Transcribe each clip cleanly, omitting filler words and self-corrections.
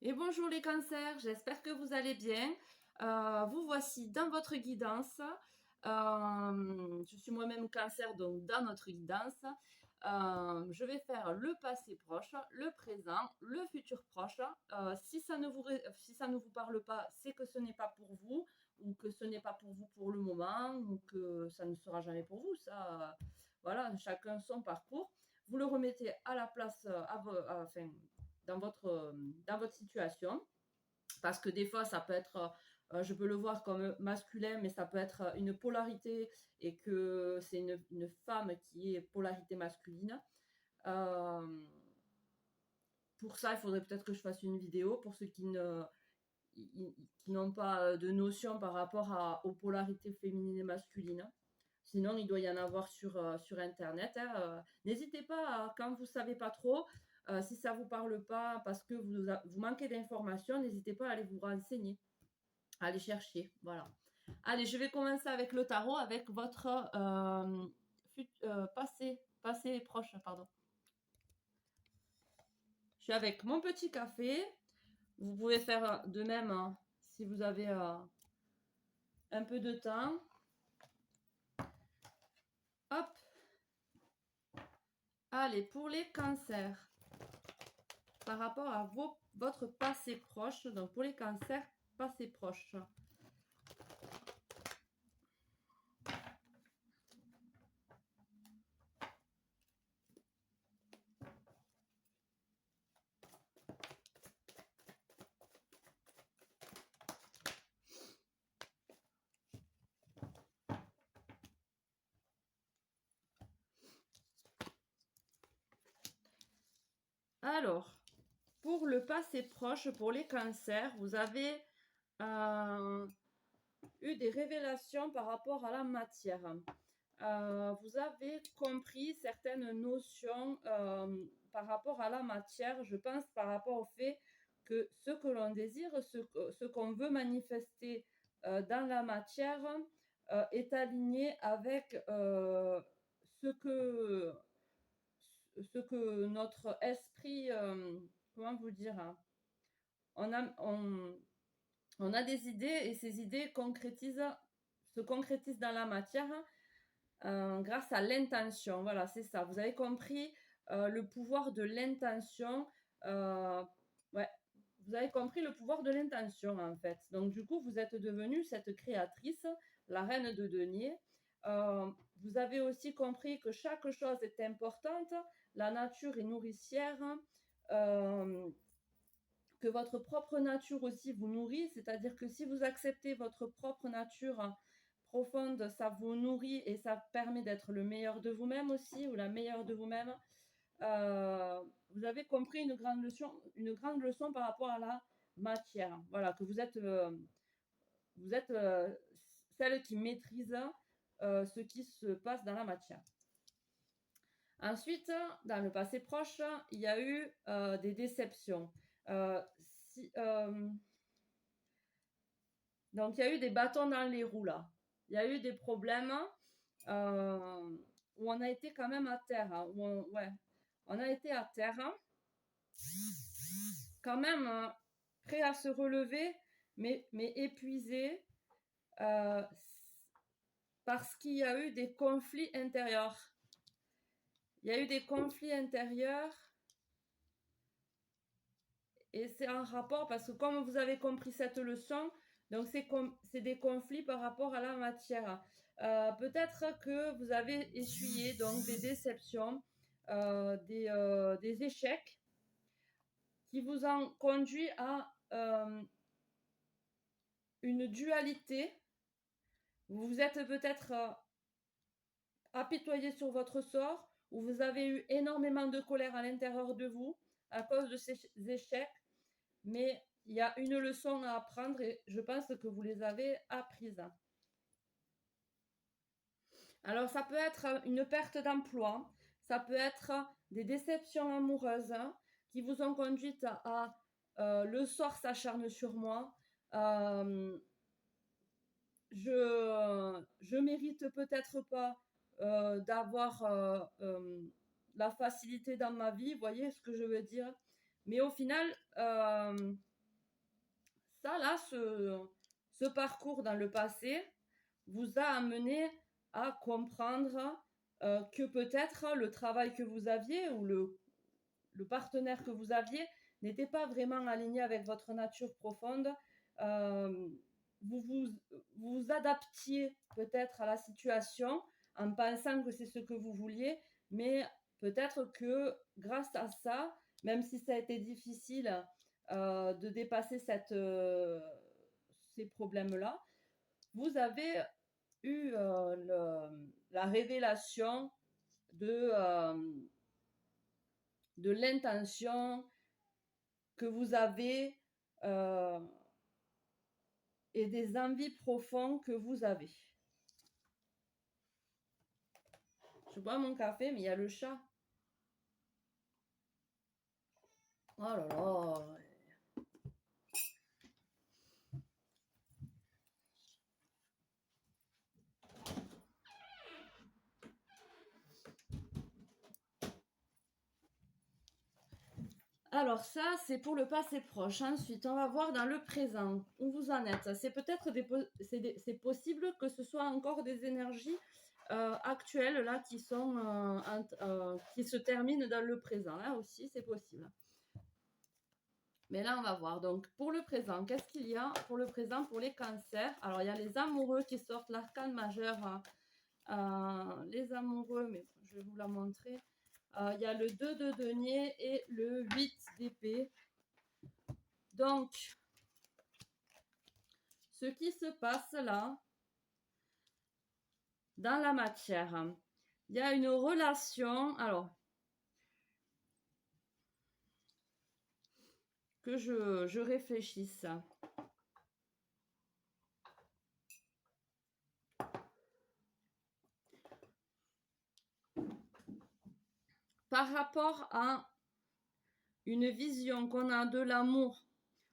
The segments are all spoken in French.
Et bonjour les cancers, j'espère que vous allez bien. Vous voici dans votre guidance. Je suis moi-même cancer, donc dans notre guidance, je vais faire le passé proche, le présent, le futur proche. Si ça ne vous parle pas, c'est que ce n'est pas pour vous, ou que ce n'est pas pour vous pour le moment, ou que ça ne sera jamais pour vous. Ça, voilà, chacun son parcours. Vous le remettez à la place, enfin, dans votre situation. Parce que des fois, ça peut être, je peux le voir comme masculin, mais ça peut être une polarité et que c'est une femme qui est polarité masculine. Euh, pour ça, il faudrait peut-être que je fasse une vidéo pour ceux qui n'ont pas de notion par rapport aux polarités féminines et masculines. Sinon, il doit y en avoir sur Internet, hein. N'hésitez pas, quand vous ne savez pas trop, si ça ne vous parle pas parce que vous manquez d'informations, n'hésitez pas à aller vous renseigner, à aller chercher. Voilà. Allez, je vais commencer avec le tarot, avec votre passé proche, pardon. Je suis avec mon petit café. Vous pouvez faire de même, hein, si vous avez un peu de temps. Hop. Allez, pour les cancers, par rapport à votre passé proche, donc pour les cancers, passé proche. Alors, pour le passé proche, pour les cancers, vous avez eu des révélations par rapport à la matière. Vous avez compris certaines notions par rapport à la matière, je pense par rapport au fait que ce que l'on désire, ce qu'on veut manifester dans la matière est aligné avec ce que notre esprit, comment vous dire, hein, on a des idées et ces idées se concrétisent dans la matière grâce à l'intention. Voilà, c'est ça. Vous avez compris le pouvoir de l'intention. Ouais, vous avez compris le pouvoir de l'intention en fait. Donc du coup, vous êtes devenue cette créatrice, la reine de denier. Vous avez aussi compris que chaque chose est importante. La nature est nourricière. Euh, que votre propre nature aussi vous nourrit, c'est-à-dire que si vous acceptez votre propre nature profonde, ça vous nourrit et ça permet d'être le meilleur de vous-même aussi, ou la meilleure de vous-même. Vous avez compris une grande leçon par rapport à la matière. Voilà, que vous êtes celle qui maîtrise ce qui se passe dans la matière. Ensuite, dans le passé proche, il y a eu des déceptions. Donc, il y a eu des bâtons dans les roues là. Il y a eu des problèmes où on a été quand même à terre. Hein, on a été à terre. Hein, quand même prêt à se relever, mais épuisé parce qu'il y a eu des conflits intérieurs. Il y a eu des conflits intérieurs. Et c'est un rapport parce que comme vous avez compris cette leçon, donc c'est des conflits par rapport à la matière. Peut-être que vous avez essuyé donc des déceptions, des échecs qui vous ont conduit à une dualité. Vous vous êtes peut-être apitoyé sur votre sort, ou vous avez eu énormément de colère à l'intérieur de vous à cause de ces échecs. Mais il y a une leçon à apprendre et je pense que vous les avez apprises. Alors ça peut être une perte d'emploi, ça peut être des déceptions amoureuses qui vous ont conduite à le sort s'acharne sur moi. Je mérite peut-être pas d'avoir la facilité dans ma vie, vous voyez ce que je veux dire. Mais au final, ça, là, ce parcours dans le passé vous a amené à comprendre que peut-être le travail que vous aviez ou le partenaire que vous aviez n'était pas vraiment aligné avec votre nature profonde. Euh, vous, vous vous adaptiez peut-être à la situation en pensant que c'est ce que vous vouliez, mais peut-être que grâce à ça, même si ça a été difficile de dépasser ces problèmes-là, vous avez eu la révélation de, euh, de l'intention que vous avez euh, et des envies profondes que vous avez. Je bois mon café, mais il y a le chat. Oh là là. Alors ça, c'est pour le passé proche. Ensuite, on va voir dans le présent où vous en êtes. C'est peut-être c'est possible que ce soit encore des énergies actuelles là qui sont qui se terminent dans le présent. Là aussi, c'est possible. Mais là, on va voir. Donc, pour le présent, qu'est-ce qu'il y a pour le présent pour les cancers? Alors, il y a les amoureux qui sortent l'arcane majeur. Les amoureux, mais je vais vous la montrer. Il y a le 2 de denier et le 8 d'épée. Donc, ce qui se passe là, dans la matière, il y a une relation, alors, que je réfléchisse. Par rapport à une vision qu'on a de l'amour,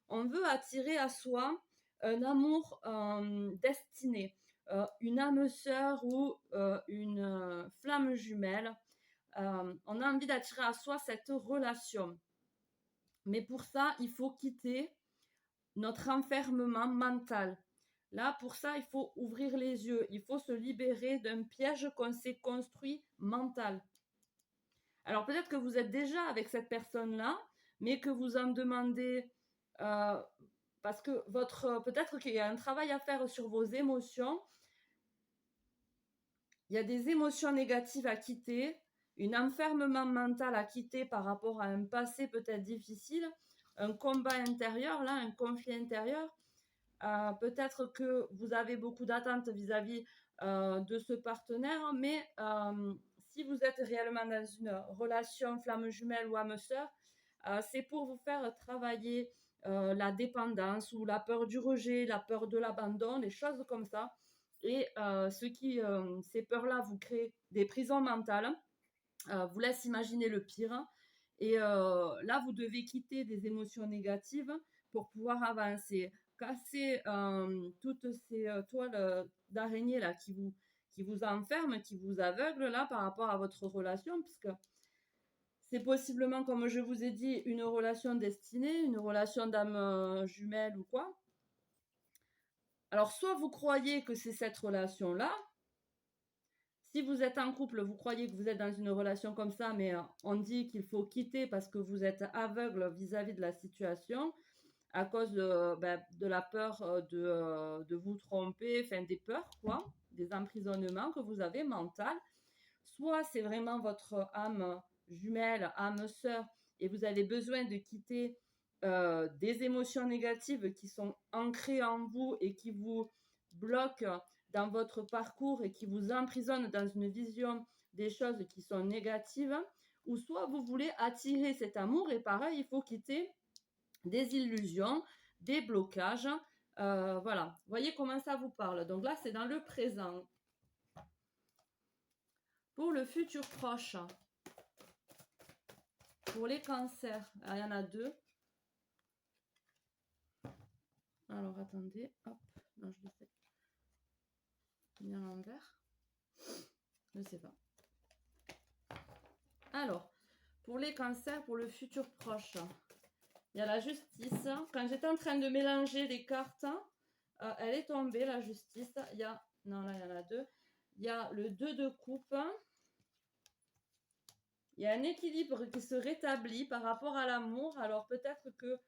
on veut attirer à soi un amour destiné, une âme sœur ou une flamme jumelle. On a envie d'attirer à soi cette relation. Mais pour ça, il faut quitter notre enfermement mental. Là, pour ça, il faut ouvrir les yeux. Il faut se libérer d'un piège qu'on s'est construit mental. Alors peut-être que vous êtes déjà avec cette personne-là, mais que vous en demandez parce que peut-être qu'il y a un travail à faire sur vos émotions. Il y a des émotions négatives à quitter, un enfermement mental à quitter par rapport à un passé peut-être difficile, un combat intérieur, là, un conflit intérieur. Peut-être que vous avez beaucoup d'attentes vis-à-vis de ce partenaire, mais si vous êtes réellement dans une relation flamme jumelle ou âme sœur, c'est pour vous faire travailler la dépendance ou la peur du rejet, la peur de l'abandon, des choses comme ça. Et ces peurs-là vous créent des prisons mentales, vous laissent imaginer le pire. Et là, vous devez quitter des émotions négatives pour pouvoir avancer, casser toutes ces toiles d'araignée là qui vous enferment, qui vous aveuglent là par rapport à votre relation, puisque c'est possiblement, comme je vous ai dit, une relation destinée, une relation d'âme jumelle ou quoi. Alors, soit vous croyez que c'est cette relation-là. Si vous êtes en couple, vous croyez que vous êtes dans une relation comme ça, mais on dit qu'il faut quitter parce que vous êtes aveugle vis-à-vis de la situation à cause de la peur de vous tromper, enfin des peurs, quoi, des emprisonnements que vous avez mental. Soit c'est vraiment votre âme jumelle, âme sœur, et vous avez besoin de quitter des émotions négatives qui sont ancrées en vous et qui vous bloquent dans votre parcours et qui vous emprisonnent dans une vision des choses qui sont négatives, ou soit vous voulez attirer cet amour et pareil, il faut quitter des illusions, des blocages. Voilà, voyez comment ça vous parle. Donc là, c'est dans le présent. Pour le futur proche, pour les cancers, il y en a deux. Alors attendez, hop, non je le sais. Bien l'envers. Je ne sais pas. Alors, pour les cancers, pour le futur proche, Il y a la justice. Quand j'étais en train de mélanger les cartes, elle est tombée, la justice. Il y a... Non, là, il y en a deux. Il y a le 2 de coupe. Il y a un équilibre qui se rétablit par rapport à l'amour. Alors peut-être que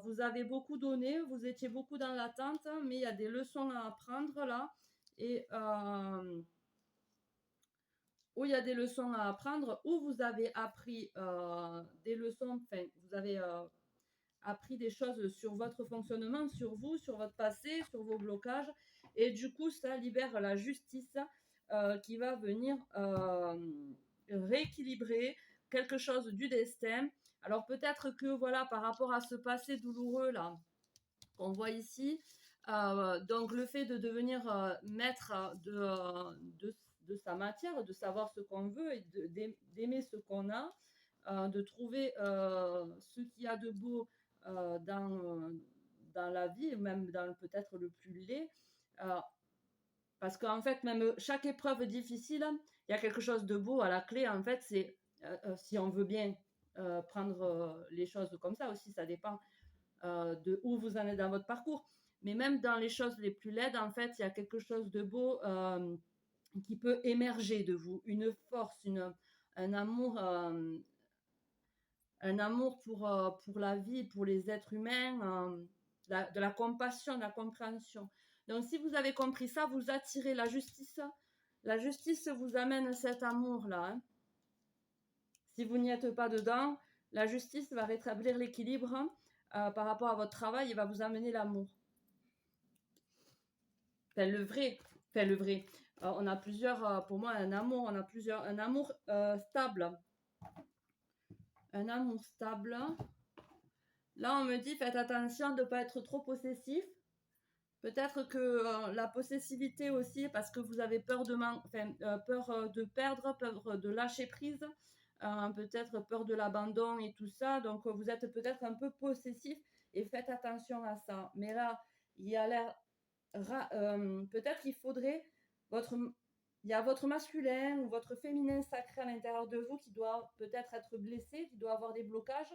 vous avez beaucoup donné, vous étiez beaucoup dans l'attente, mais il y a des leçons à apprendre là. Et où il y a des leçons à apprendre, où vous avez appris des leçons, enfin, vous avez appris des choses sur votre fonctionnement, sur vous, sur votre passé, sur vos blocages. Et du coup, ça libère la justice qui va venir rééquilibrer quelque chose du destin. Alors peut-être que voilà, par rapport à ce passé douloureux là qu'on voit ici, donc le fait de devenir maître de sa matière, de savoir ce qu'on veut et d'aimer ce qu'on a, de trouver ce qu'il y a de beau dans la vie, même dans peut-être le plus laid. Euh, Parce qu'en fait, même chaque épreuve difficile, il y a quelque chose de beau à la clé. En fait, c'est si on veut bien prendre les choses comme ça aussi, ça dépend de où vous en êtes dans votre parcours. Mais même dans les choses les plus laides, en fait, il y a quelque chose de beau qui peut émerger de vous, une force, un amour. Un amour pour la vie, pour les êtres humains, de la compassion, de la compréhension. Donc si vous avez compris ça, vous attirez la justice. La justice vous amène cet amour-là. Hein. Si vous n'y êtes pas dedans, la justice va rétablir l'équilibre par rapport à votre travail et va vous amener l'amour. Enfin, le vrai. Enfin, le vrai. On a plusieurs, pour moi, un amour, on a plusieurs, un amour stable. Un amour stable. Là, on me dit, faites attention de ne pas être trop possessif. Peut-être que la possessivité aussi, parce que vous avez peur peur de perdre, peur de lâcher prise, peut-être peur de l'abandon et tout ça. Donc, vous êtes peut-être un peu possessif et faites attention à ça. Mais là, il y a l'air... peut-être qu'il faudrait... Il y a votre masculin ou votre féminin sacré à l'intérieur de vous qui doit peut-être être blessé, qui doit avoir des blocages.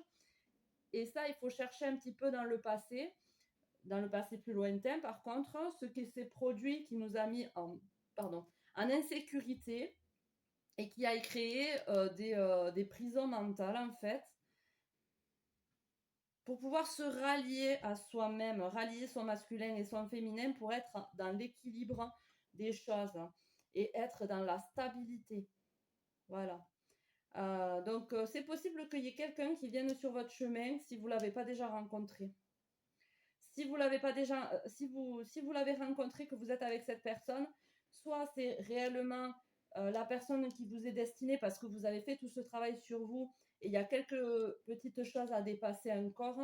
Et ça, il faut chercher un petit peu dans le passé plus lointain, par contre, ce qui s'est produit, qui nous a mis en insécurité et qui a créé des prisons mentales, en fait, pour pouvoir se rallier à soi-même, rallier son masculin et son féminin pour être dans l'équilibre des choses et être dans la stabilité. Voilà. Donc, c'est possible qu'il y ait quelqu'un qui vienne sur votre chemin si vous ne l'avez pas déjà rencontré. Si vous l'avez pas déjà, si vous l'avez rencontré, que vous êtes avec cette personne, soit c'est réellement la personne qui vous est destinée parce que vous avez fait tout ce travail sur vous et il y a quelques petites choses à dépasser encore.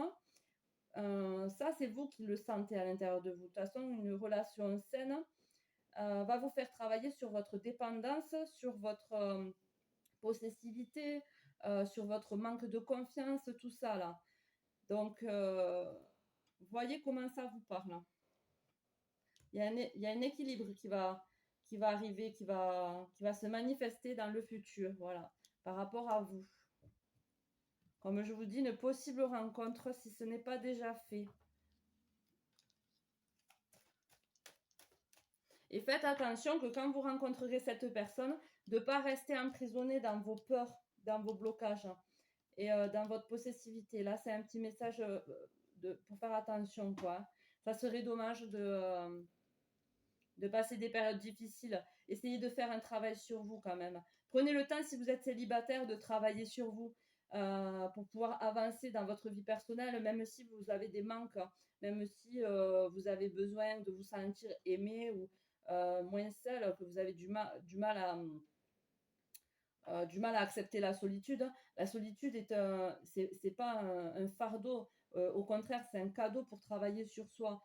Ça, c'est vous qui le sentez à l'intérieur de vous. De toute façon, une relation saine va vous faire travailler sur votre dépendance, sur votre possessivité, sur votre manque de confiance, tout ça là. Donc, voyez comment ça vous parle. Il y a un équilibre qui va arriver, qui va se manifester dans le futur, voilà, par rapport à vous. Comme je vous dis, une possible rencontre si ce n'est pas déjà fait. Et faites attention que quand vous rencontrerez cette personne, de ne pas rester emprisonné dans vos peurs, dans vos blocages et dans votre possessivité. Là, c'est un petit message pour faire attention, quoi. Ça serait dommage de passer des périodes difficiles. Essayez de faire un travail sur vous quand même. Prenez le temps, si vous êtes célibataire, de travailler sur vous pour pouvoir avancer dans votre vie personnelle, même si vous avez des manques, même si vous avez besoin de vous sentir aimé ou moins seul, que vous avez du mal à accepter la solitude. La solitude c'est pas un fardeau. Au contraire, c'est un cadeau pour travailler sur soi.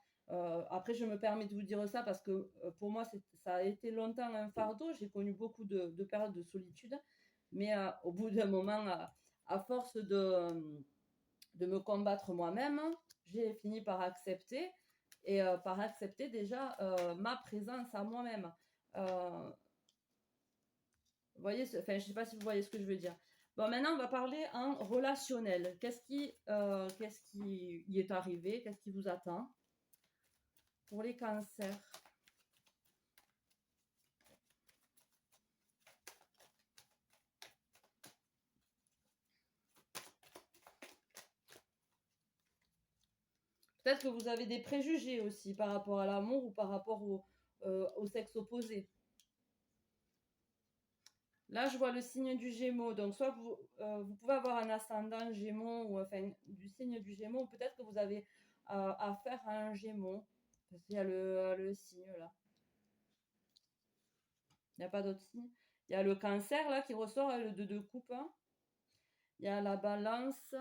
Après, je me permets de vous dire ça parce que pour moi, ça a été longtemps un fardeau. J'ai connu beaucoup de périodes de solitude. Mais au bout d'un moment, à force de me combattre moi-même, j'ai fini par accepter. Et par accepter déjà ma présence à moi-même. Vous voyez, enfin, je ne sais pas si vous voyez ce que je veux dire. Bon, maintenant, on va parler en relationnel. Qu'est-ce qui y est arrivé? Qu'est-ce qui vous attend pour les cancers? Peut-être que vous avez des préjugés aussi par rapport à l'amour ou par rapport au sexe opposé. Là, je vois le signe du Gémeaux. Donc, soit vous pouvez avoir un ascendant Gémeaux ou enfin du signe du Gémeaux, ou peut-être que vous avez affaire à un Gémeaux. Parce qu'il y a le signe là. Il n'y a pas d'autre signe. Il y a le Cancer là qui ressort, hein, le 2 de coupe, hein. Il y a la Balance.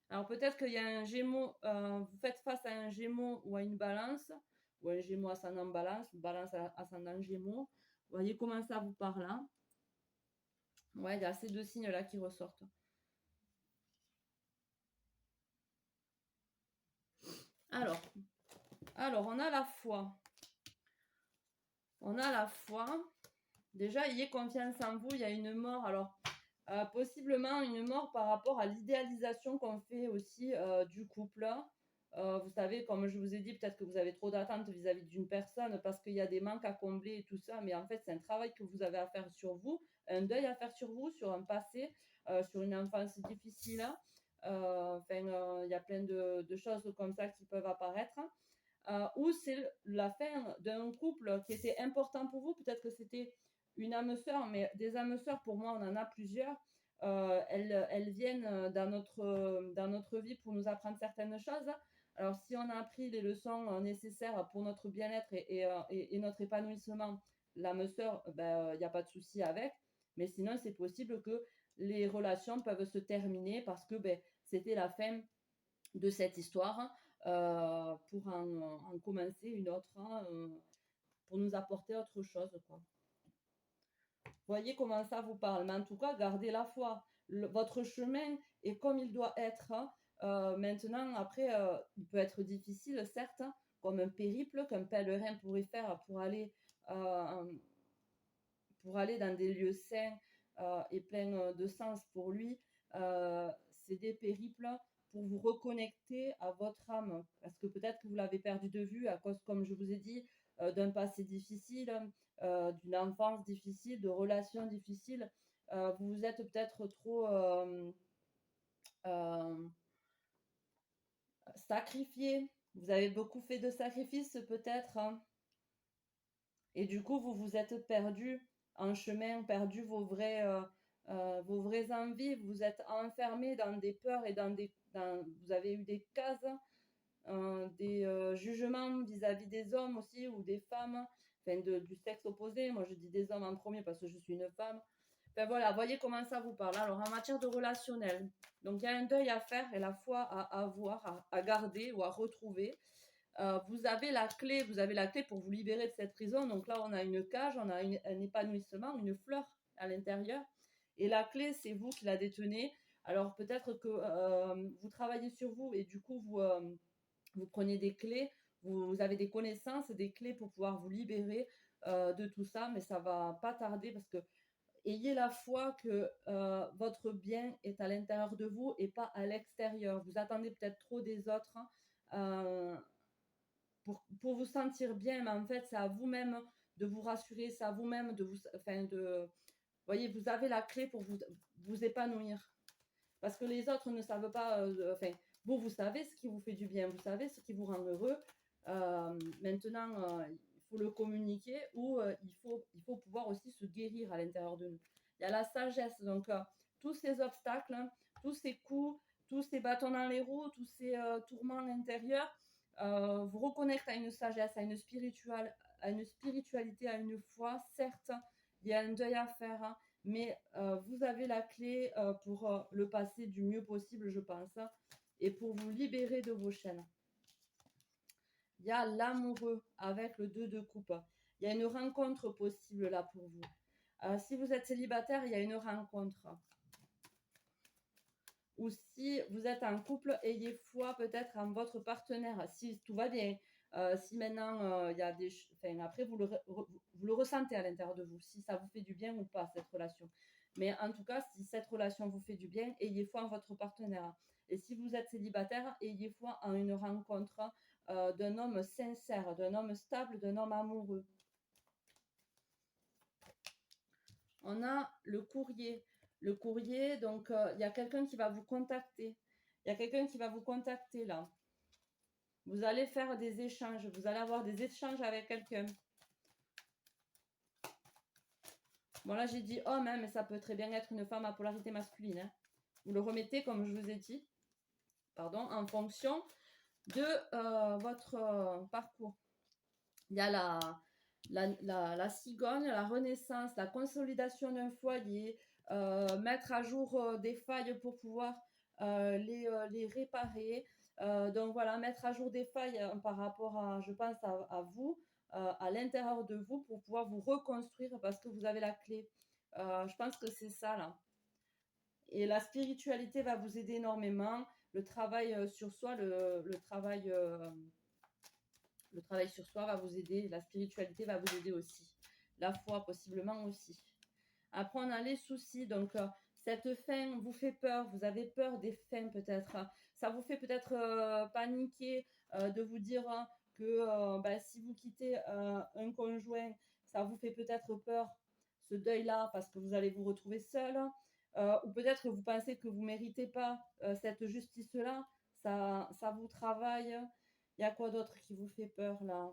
Alors, peut-être qu'il y a un Gémeaux, vous faites face à un Gémeaux ou à une Balance, ou un Gémeaux ascendant Balance, Balance ascendant Gémeaux. Vous voyez comment ça vous parle là. Ouais, il y a ces deux signes là qui ressortent. Alors, on a la foi. On a la foi. Déjà, ayez confiance en vous. Il y a une mort. Alors, possiblement une mort par rapport à l'idéalisation qu'on fait aussi du couple. Vous savez, comme je vous ai dit, peut-être que vous avez trop d'attentes vis-à-vis d'une personne parce qu'il y a des manques à combler et tout ça. Mais en fait, c'est un travail que vous avez à faire sur vous, un deuil à faire sur vous, sur un passé, sur une enfance difficile. Il y a plein de choses comme ça qui peuvent apparaître. Ou c'est la fin d'un couple qui était important pour vous. Peut-être que c'était une âme sœur, mais des âmes sœurs, pour moi, on en a plusieurs. Elles viennent dans notre vie pour nous apprendre certaines choses. Alors, si on a appris les leçons nécessaires pour notre bien-être et notre épanouissement, l'âme sœur, il n'y a pas de souci avec. Mais sinon, c'est possible que les relations peuvent se terminer parce que c'était la fin de cette histoire pour en commencer une autre, hein, pour nous apporter autre chose, quoi. Voyez comment ça vous parle. Mais en tout cas, gardez la foi. Votre chemin est comme il doit être. Maintenant, après, il peut être difficile, certes, hein, comme un périple qu'un pèlerin pourrait faire euh, pour aller dans des lieux saints et pleins de sens pour lui. C'est des périples pour vous reconnecter à votre âme. Parce que peut-être que vous l'avez perdu de vue à cause, comme je vous ai dit, d'un passé difficile, d'une enfance difficile, de relations difficiles. Vous vous êtes peut-être trop euh, sacrifié. Vous avez beaucoup fait de sacrifices peut-être, hein. Et du coup, vous vous êtes perdu en chemin, perdu vos vraies envies. Vous êtes enfermé dans des peurs et vous avez eu des cases, des jugements vis-à-vis des hommes aussi ou des femmes, enfin du sexe opposé. Moi, je dis des hommes en premier parce que je suis une femme. Enfin voilà, voyez comment ça vous parle. Alors, en matière de relationnel, donc il y a un deuil à faire et la foi à avoir, à garder ou à retrouver. Vous avez la clé pour vous libérer de cette prison. Donc là, on a une cage, on a un épanouissement, une fleur à l'intérieur. Et la clé, c'est vous qui la détenez. Alors peut-être que vous travaillez sur vous et du coup, vous prenez des clés, vous avez des connaissances, des clés pour pouvoir vous libérer de tout ça. Mais ça va pas tarder parce que ayez la foi que votre bien est à l'intérieur de vous et pas à l'extérieur. Vous attendez peut-être trop des autres, hein. Pour vous sentir bien, mais en fait, c'est à vous-même de vous rassurer, c'est à vous-même voyez, vous avez la clé pour vous épanouir. Parce que les autres ne savent pas, vous savez ce qui vous fait du bien, vous savez ce qui vous rend heureux. Maintenant, il faut le communiquer ou il faut pouvoir aussi se guérir à l'intérieur de nous. Il y a la sagesse, donc tous ces obstacles, hein, tous ces coups, tous ces bâtons dans les roues, tous ces tourments intérieurs, vous reconnectent à une sagesse, à une spiritualité, à une foi. Certes, il y a un deuil à faire, hein, mais vous avez la clé pour le passer du mieux possible, je pense, hein, et pour vous libérer de vos chaînes. Il y a l'amoureux avec le 2 de coupe. Il y a une rencontre possible là pour vous. Si vous êtes célibataire, il y a une rencontre. Ou si vous êtes en couple, ayez foi peut-être en votre partenaire, si tout va bien. Si maintenant, il y a des... Enfin, après, vous le ressentez à l'intérieur de vous, si ça vous fait du bien ou pas, cette relation. Mais en tout cas, si cette relation vous fait du bien, ayez foi en votre partenaire. Et si vous êtes célibataire, ayez foi en une rencontre d'un homme sincère, d'un homme stable, d'un homme amoureux. On a le courrier. Le courrier, donc il y a quelqu'un qui va vous contacter. Il y a quelqu'un qui va vous contacter là. Vous allez faire des échanges. Vous allez avoir des échanges avec quelqu'un. Bon, là, j'ai dit homme, hein, mais ça peut très bien être une femme à polarité masculine. Hein. Vous le remettez, comme je vous ai dit, pardon, en fonction de votre parcours. Il y a la cigogne, la renaissance, la consolidation d'un foyer, mettre à jour des failles pour pouvoir les réparer. Donc voilà, mettre à jour des failles par rapport à, je pense, à vous, à l'intérieur de vous pour pouvoir vous reconstruire parce que vous avez la clé. Je pense que c'est ça là. Et la spiritualité va vous aider énormément. Le travail sur soi, le travail sur soi va vous aider. La spiritualité va vous aider aussi. La foi, possiblement aussi. Après, on a les soucis. Donc, cette fin vous fait peur. Vous avez peur des fins peut-être. Ça vous fait peut-être paniquer de vous dire que si vous quittez un conjoint, ça vous fait peut-être peur, ce deuil-là, parce que vous allez vous retrouver seul. Ou peut-être que vous pensez que vous ne méritez pas cette justice-là. Ça vous travaille. Il y a quoi d'autre qui vous fait peur là?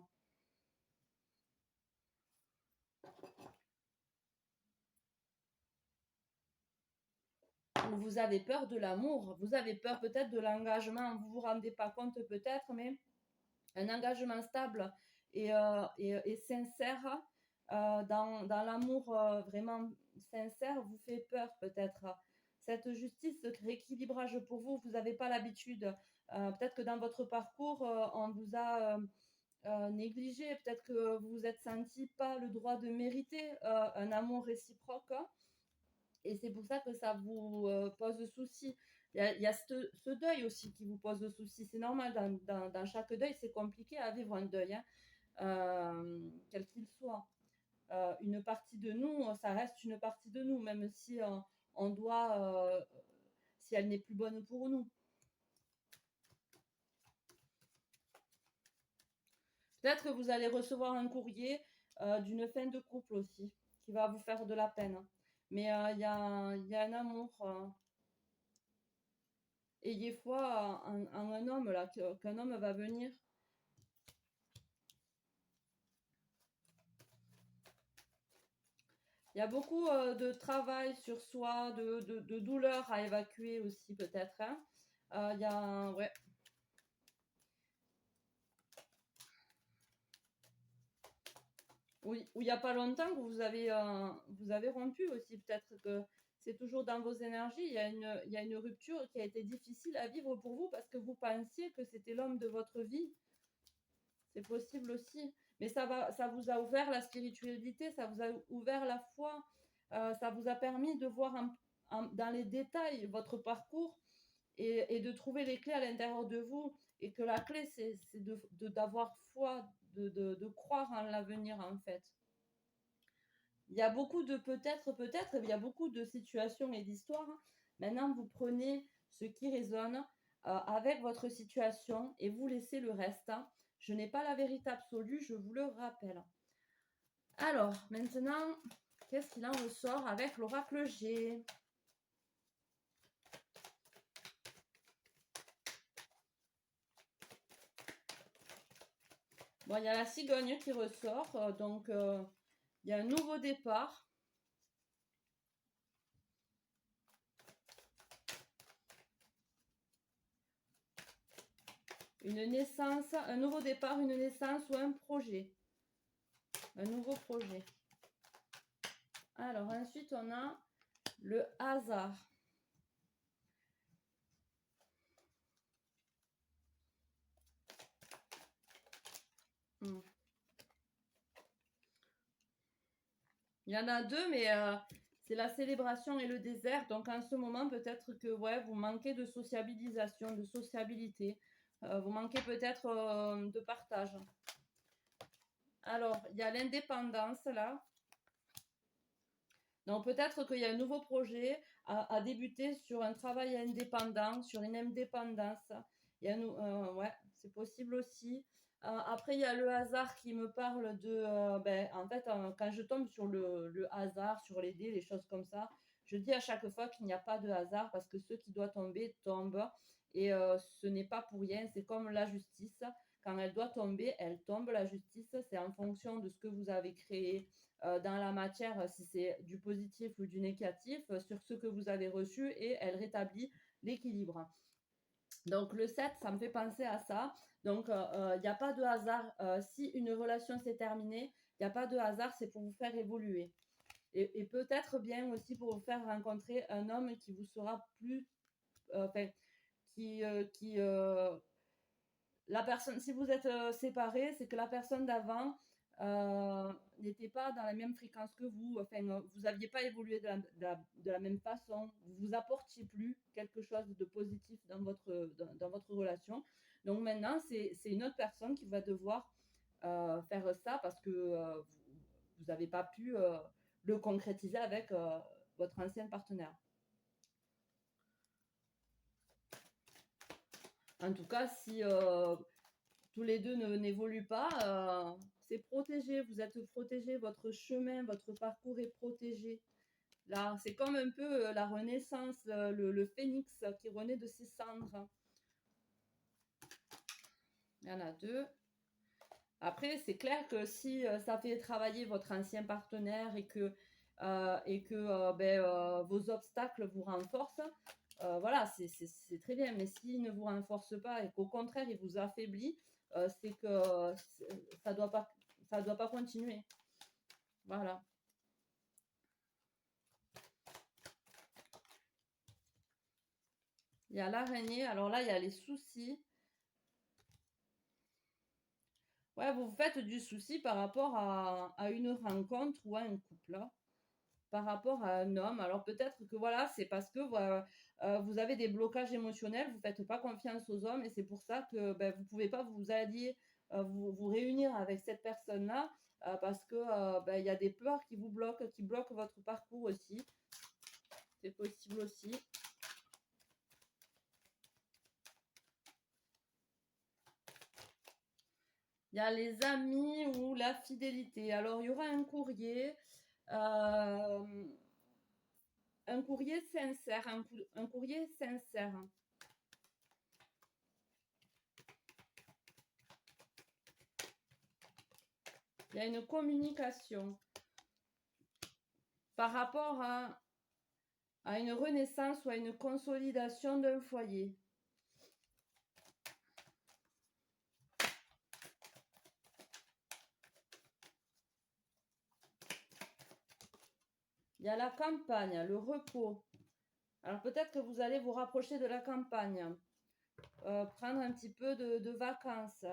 Ou vous avez peur de l'amour, vous avez peur peut-être de l'engagement, vous vous rendez pas compte peut-être, mais un engagement stable et sincère dans l'amour vraiment sincère vous fait peur peut-être. Cette justice, ce rééquilibrage pour vous, vous n'avez pas l'habitude. Peut-être que dans votre parcours, on vous a négligé, peut-être que vous vous êtes senti pas le droit de mériter un amour réciproque. Et c'est pour ça que ça vous pose souci. Il y a ce deuil aussi qui vous pose souci. C'est normal, dans chaque deuil, c'est compliqué à vivre un deuil, hein, quel qu'il soit. Une partie de nous, ça reste une partie de nous, même si on doit, si elle n'est plus bonne pour nous. Peut-être que vous allez recevoir un courrier d'une fin de couple aussi, qui va vous faire de la peine. Mais il y a un amour. Ayez foi en un homme, là, qu'un homme va venir. Il y a beaucoup de travail sur soi, de douleur à évacuer aussi peut-être. Hein. Il y a, ouais. Oui, où il n'y a pas longtemps que vous avez rompu aussi. Peut-être que c'est toujours dans vos énergies. Il y a une rupture qui a été difficile à vivre pour vous parce que vous pensiez que c'était l'homme de votre vie. C'est possible aussi. Mais ça vous a ouvert la spiritualité, ça vous a ouvert la foi, ça vous a permis de voir dans les détails votre parcours et de trouver les clés à l'intérieur de vous. Et que la clé, c'est d'avoir foi, de croire en l'avenir en fait. Il y a beaucoup de peut-être, il y a beaucoup de situations et d'histoires. Maintenant, vous prenez ce qui résonne avec votre situation et vous laissez le reste. Je n'ai pas la vérité absolue, je vous le rappelle. Alors, maintenant, qu'est-ce qu'il en ressort avec l'oracle G? Bon, il y a la cigogne qui ressort, donc il y a un nouveau départ. Une naissance, un nouveau départ, une naissance ou un projet. Un nouveau projet. Alors ensuite, on a le hasard. Il y en a deux, mais c'est la célébration et le désert. Donc en ce moment, peut-être que ouais, vous manquez de sociabilisation, de sociabilité. Vous manquez peut-être de partage. Alors, il y a l'indépendance là. Donc peut-être qu'il y a un nouveau projet à débuter sur un travail indépendant, sur une indépendance. Ouais, c'est possible aussi. Après, il y a le hasard qui me parle de... en fait, quand je tombe sur le hasard, sur les dés, les choses comme ça, je dis à chaque fois qu'il n'y a pas de hasard parce que ce qui doit tomber tombe. Et ce n'est pas pour rien. C'est comme la justice. Quand elle doit tomber, elle tombe. La justice, c'est en fonction de ce que vous avez créé dans la matière, si c'est du positif ou du négatif, sur ce que vous avez reçu et elle rétablit l'équilibre. Donc le 7, ça me fait penser à ça. Donc il n'y a pas de hasard. Si une relation s'est terminée, il n'y a pas de hasard, c'est pour vous faire évoluer. Et peut-être bien aussi pour vous faire rencontrer un homme qui vous sera plus... Enfin, la personne, si vous êtes séparés, c'est que la personne d'avant n'était pas dans la même fréquence que vous. Enfin, vous n'aviez pas évolué de la même façon. Vous vous apportiez plus quelque chose de positif dans votre relation. Donc maintenant, c'est une autre personne qui va devoir faire ça parce que vous n'avez pas pu le concrétiser avec votre ancien partenaire. En tout cas, si tous les deux n'évoluent pas, c'est protégé, vous êtes protégé, votre chemin, votre parcours est protégé. Là, c'est comme un peu la renaissance, le phénix qui renaît de ses cendres. Il y en a deux. Après, c'est clair que si ça fait travailler votre ancien partenaire et que vos obstacles vous renforcent, voilà, c'est très bien. Mais s'il ne vous renforce pas et qu'au contraire, il vous affaiblit, c'est que ça doit pas continuer. Voilà. Il y a l'araignée. Alors là, il y a les soucis. Ouais, vous faites du souci par rapport à une rencontre ou à un couple, hein, par rapport à un homme. Alors peut-être que voilà, c'est parce que vous avez des blocages émotionnels, vous ne faites pas confiance aux hommes et c'est pour ça que vous ne pouvez pas vous allier, vous réunir avec cette personne-là parce que il y a des peurs qui vous bloquent, qui bloquent votre parcours aussi. C'est possible aussi. Il y a les amis ou la fidélité. Alors, il y aura un courrier sincère, un courrier sincère. Il y a une communication par rapport à une renaissance ou à une consolidation d'un foyer. Il y a la campagne, le repos. Alors peut-être que vous allez vous rapprocher de la campagne, prendre un petit peu de vacances,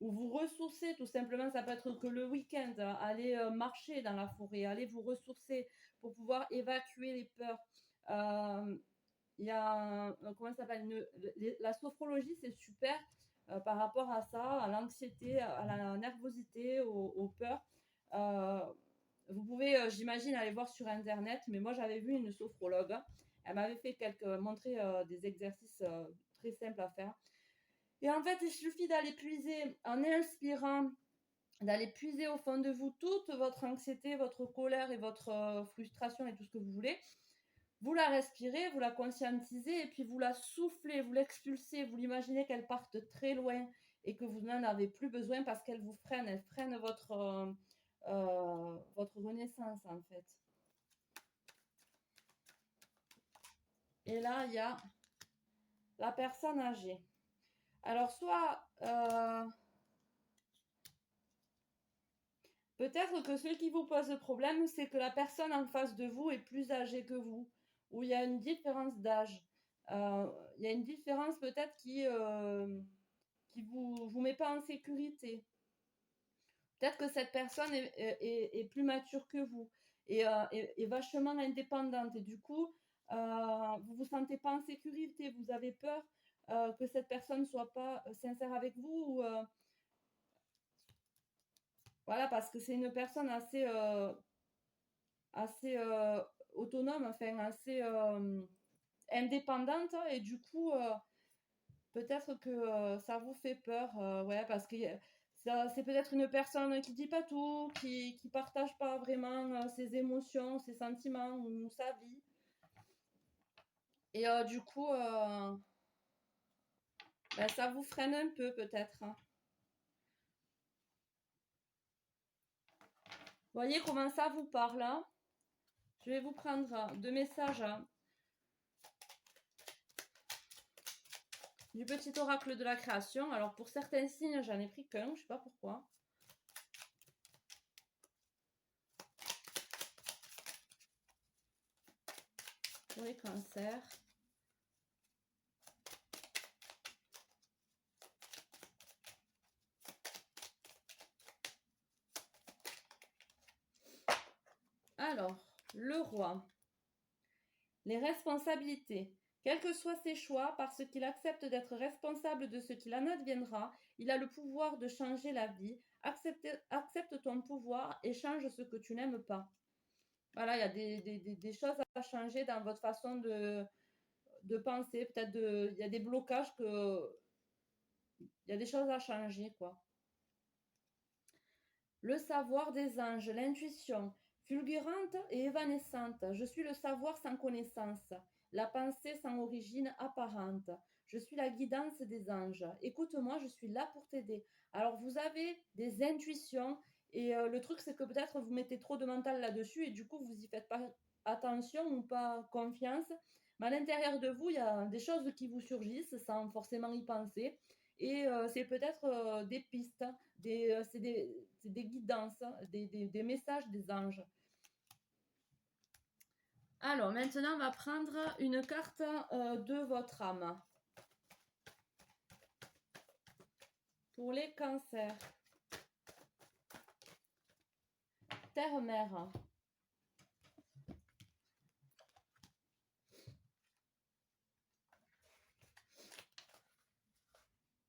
ou vous ressourcer tout simplement. Ça peut être que le week-end, aller marcher dans la forêt, aller vous ressourcer pour pouvoir évacuer les peurs. Il y a, comment ça s'appelle, la sophrologie, c'est super par rapport à ça, à l'anxiété, à la nervosité, aux peurs. Vous pouvez, j'imagine, aller voir sur Internet, mais moi, j'avais vu une sophrologue. Elle m'avait fait montré des exercices très simples à faire. Et en fait, il suffit d'aller puiser, en inspirant, d'aller puiser au fond de vous toute votre anxiété, votre colère et votre frustration et tout ce que vous voulez. Vous la respirez, vous la conscientisez et puis vous la soufflez, vous l'expulsez, vous l'imaginez qu'elle parte très loin et que vous n'en avez plus besoin parce qu'elle vous freine, elle freine votre renaissance en fait. Et là, il y a la personne âgée. Alors, soit peut-être que ce qui vous pose problème, c'est que la personne en face de vous est plus âgée que vous, ou il y a une différence d'âge. Il y a une différence peut-être qui vous met pas en sécurité. Peut-être que cette personne est plus mature que vous et est vachement indépendante. Et du coup, vous vous sentez pas en sécurité. Vous avez peur que cette personne soit pas sincère avec vous. Ou, voilà, parce que c'est une personne assez assez autonome, enfin assez indépendante. Et du coup, peut-être que ça vous fait peur, ouais, parce que c'est peut-être une personne qui dit pas tout, qui partage pas vraiment ses émotions, ses sentiments ou sa vie. Et du coup, ben, ça vous freine un peu peut-être, hein. Voyez comment ça vous parle, hein. Je vais vous prendre deux messages du petit oracle de la création. Alors pour certains signes, j'en ai pris qu'un, je sais pas pourquoi. Pour les cancers. Alors, le roi. Les responsabilités. Quels que soient ses choix, parce qu'il accepte d'être responsable de ce qu'il en adviendra, il a le pouvoir de changer la vie. Accepte ton pouvoir et change ce que tu n'aimes pas. Voilà, il y a des choses à changer dans votre façon de penser. Peut-être il y a des blocages il y a des choses à changer, quoi. Le savoir des anges, l'intuition, fulgurante et évanescente. Je suis le savoir sans connaissance, la pensée sans origine apparente. Je suis la guidance des anges. Écoute-moi, je suis là pour t'aider. Alors, vous avez des intuitions et le truc, c'est que peut-être vous mettez trop de mental là-dessus et du coup, vous y faites pas attention ou pas confiance. Mais à l'intérieur de vous, il y a des choses qui vous surgissent sans forcément y penser. Et c'est peut-être des pistes, c'est des guidances, des messages des anges. Alors maintenant, on va prendre une carte de votre âme. Pour les cancers. Terre-mère.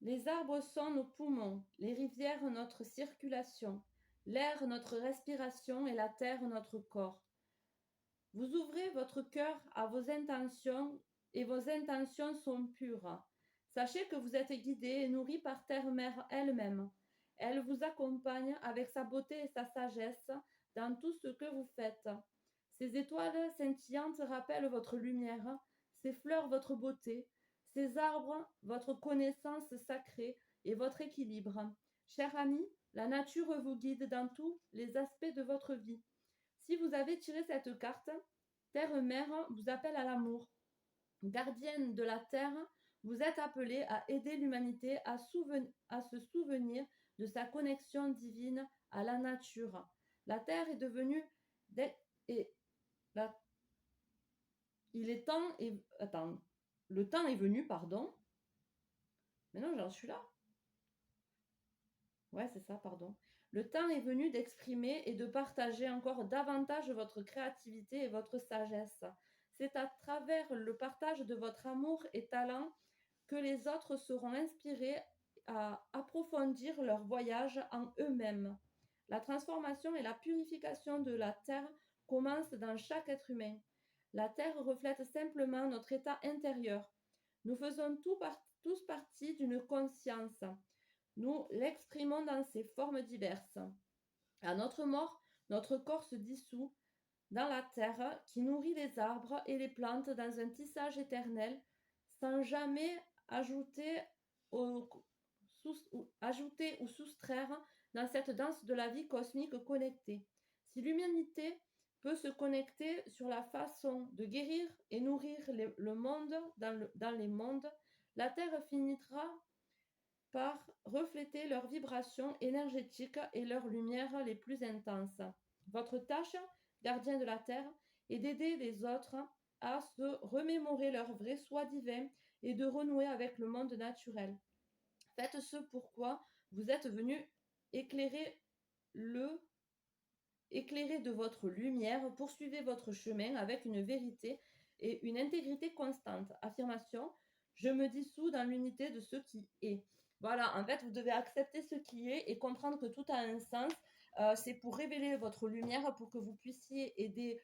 Les arbres sont nos poumons, les rivières notre circulation, l'air notre respiration et la terre notre corps. Vous ouvrez votre cœur à vos intentions et vos intentions sont pures. Sachez que vous êtes guidé et nourri par Terre-Mère elle-même. Elle vous accompagne avec sa beauté et sa sagesse dans tout ce que vous faites. Ces étoiles scintillantes rappellent votre lumière, ces fleurs votre beauté, ces arbres votre connaissance sacrée et votre équilibre. Cher ami, la nature vous guide dans tous les aspects de votre vie. Si vous avez tiré cette carte, Terre-Mère vous appelle à l'amour. Gardienne de la Terre, vous êtes appelée à aider l'humanité à se souvenir de sa connexion divine à la nature. La Terre est devenue... Il est temps... Attends. Le temps est venu, pardon. Mais non, j'en suis là. Ouais, c'est ça, pardon. Le temps est venu d'exprimer et de partager encore davantage votre créativité et votre sagesse. C'est à travers le partage de votre amour et talent que les autres seront inspirés à approfondir leur voyage en eux-mêmes. La transformation et la purification de la Terre commencent dans chaque être humain. La Terre reflète simplement notre état intérieur. Nous faisons tous partie d'une conscience. Nous l'exprimons dans ses formes diverses. À notre mort, notre corps se dissout dans la terre qui nourrit les arbres et les plantes dans un tissage éternel, sans jamais ajouter ou soustraire dans cette danse de la vie cosmique connectée. Si l'humanité peut se connecter sur la façon de guérir et nourrir le monde dans les mondes, la Terre finira par refléter leurs vibrations énergétiques et leurs lumières les plus intenses. Votre tâche, gardien de la Terre, est d'aider les autres à se remémorer leur vrai soi divin et de renouer avec le monde naturel. Faites ce pourquoi vous êtes venu éclairer de votre lumière, poursuivez votre chemin avec une vérité et une intégrité constante. Affirmation, je me dissous dans l'unité de ce qui est. Voilà, en fait, vous devez accepter ce qui est et comprendre que tout a un sens. C'est pour révéler votre lumière, pour que vous puissiez aider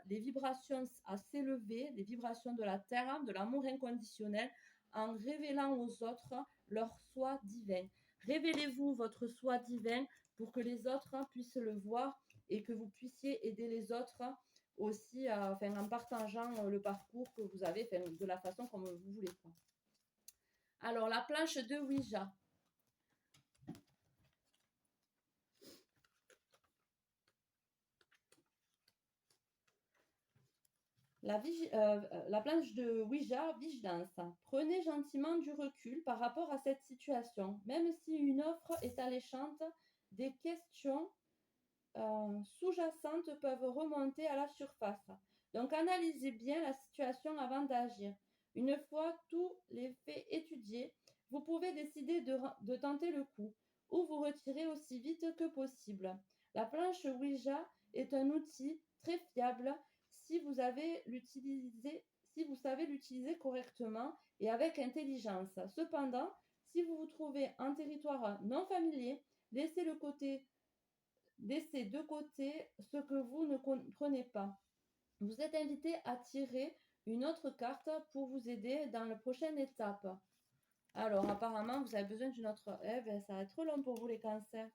les vibrations à s'élever, les vibrations de la terre, de l'amour inconditionnel, en révélant aux autres leur soi divin. Révélez-vous votre soi divin pour que les autres puissent le voir et que vous puissiez aider les autres aussi en partageant le parcours que vous avez, de la façon comme vous voulez. Alors, la planche de Ouija. La planche de Ouija, vigilance. Prenez gentiment du recul par rapport à cette situation. Même si une offre est alléchante, des questions sous-jacentes peuvent remonter à la surface. Donc analysez bien la situation avant d'agir. Une fois tous les faits étudiés, vous pouvez décider de tenter le coup ou vous retirer aussi vite que possible. La planche Ouija est un outil très fiable si vous savez l'utiliser correctement et avec intelligence. Cependant, si vous vous trouvez en territoire non familier, laissez de côté ce que vous ne comprenez pas. Vous êtes invité à tirer une autre carte pour vous aider dans la prochaine étape. Alors, apparemment, vous avez besoin d'une autre... Eh bien, ça va être long pour vous, les cancers.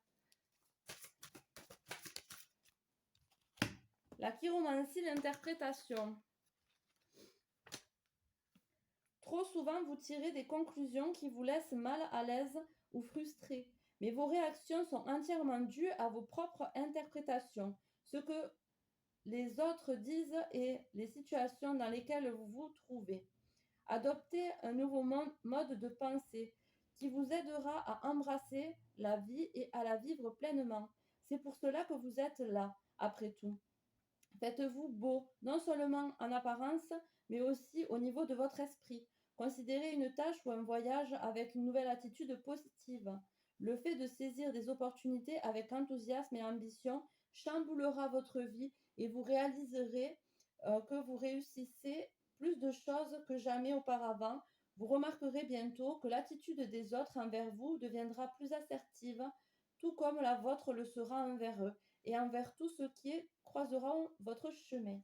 La chiromancie, l'interprétation. Trop souvent, vous tirez des conclusions qui vous laissent mal à l'aise ou frustré. Mais vos réactions sont entièrement dues à vos propres interprétations. Ce que les autres disent et les situations dans lesquelles vous vous trouvez. Adoptez un nouveau mode de pensée qui vous aidera à embrasser la vie et à la vivre pleinement. C'est pour cela que vous êtes là, après tout. Faites-vous beau, non seulement en apparence, mais aussi au niveau de votre esprit. Considérez une tâche ou un voyage avec une nouvelle attitude positive. Le fait de saisir des opportunités avec enthousiasme et ambition chamboulera votre vie et vous réaliserez que vous réussissez plus de choses que jamais auparavant. Vous remarquerez bientôt que l'attitude des autres envers vous deviendra plus assertive, tout comme la vôtre le sera envers eux et envers tous ceux qui croiseront votre chemin.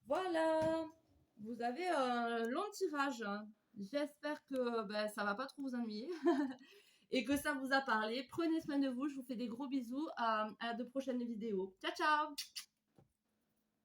Voilà, vous avez un long tirage. J'espère que ça va pas trop vous ennuyer et que ça vous a parlé. Prenez soin de vous, je vous fais des gros bisous. À de prochaines vidéos. Ciao, ciao!